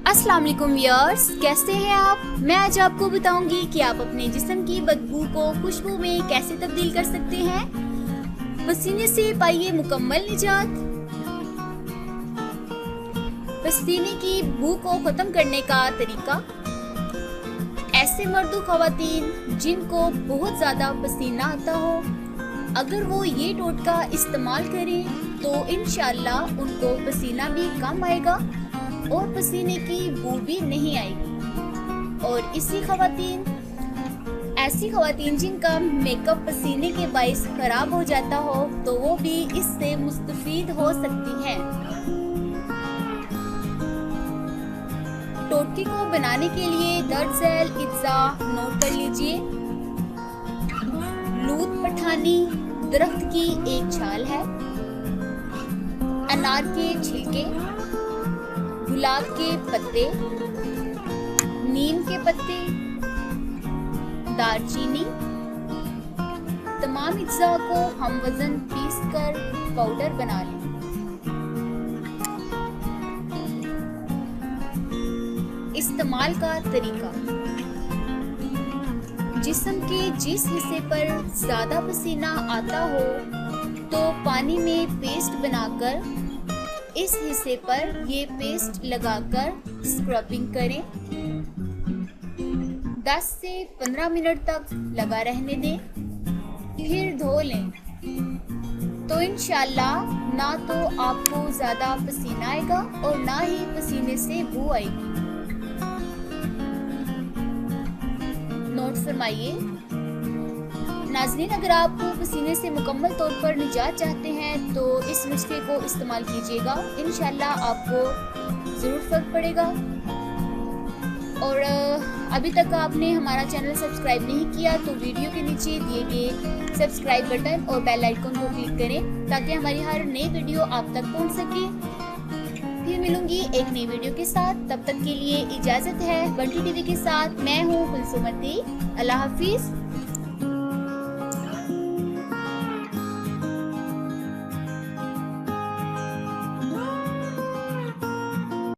अस्सलाम वालेकुम व्यूअर्स, कैसे हैं आप। मैं आज आपको बताऊंगी कि आप अपने जिस्म की बदबू को खुशबू में कैसे तब्दील कर सकते हैं। पसीने से पाइए मुकम्मल निजात। पसीने की बू को खत्म करने का तरीका। ऐसे मर्दों ख़वातीन जिनको बहुत ज़्यादा पसीना आता हो, अगर वो ये टोटका इस्तेमाल करें तो इंशाअल्लाह उनको पसीना भी कम आएगा और पसीने की बू भी नहीं आएगी। और ऐसी ख़वातीन जिनका मेकअप पसीने के बाइस खराब हो जाता हो तो वो भी इससे मुस्तफीद हो सकती हैं। टोटके को बनाने के लिए दरअसल इज्जा नोट कर लीजिए। लूत पठानी दरख्त की एक छाल है, अनार के छिलके, गुलाब के पत्ते, नीम के पत्ते, दालचीनी। तमाम अज्जा को हम वजन पीस कर पाउडर बना लें। इस्तेमाल का तरीका। जिस्म के जिस हिस्से पर ज्यादा पसीना आता हो तो पानी में पेस्ट बनाकर इस हिस्से पर ये पेस्ट लगाकर स्क्रबिंग करें। 10 से 15 मिनट तक लगा रहने दें, फिर धो लें तो इंशाल्लाह ना तो आपको ज़्यादा पसीना आएगा और ना ही पसीने से बू आएगी। नोट फरमाइए नाज़रीन, अगर आप पसीने से मुकम्मल तौर पर निजात चाहते हैं तो इस नुस्खे को इस्तेमाल कीजिएगा, इंशाल्लाह आपको ज़रूर फ़र्क पड़ेगा। और अभी तक आपने हमारा चैनल सब्सक्राइब नहीं किया तो वीडियो के नीचे दिए गए सब्सक्राइब बटन और बेल आइकन को क्लिक करें ताकि हमारी हर नई वीडियो आप तक पहुंच सके। फिर मिलूंगी एक नई वीडियो के साथ, तब तक के लिए इजाज़त है। बंटी टीवी के साथ मैं हूँ कुलसुम। अल्लाह हाफिज़।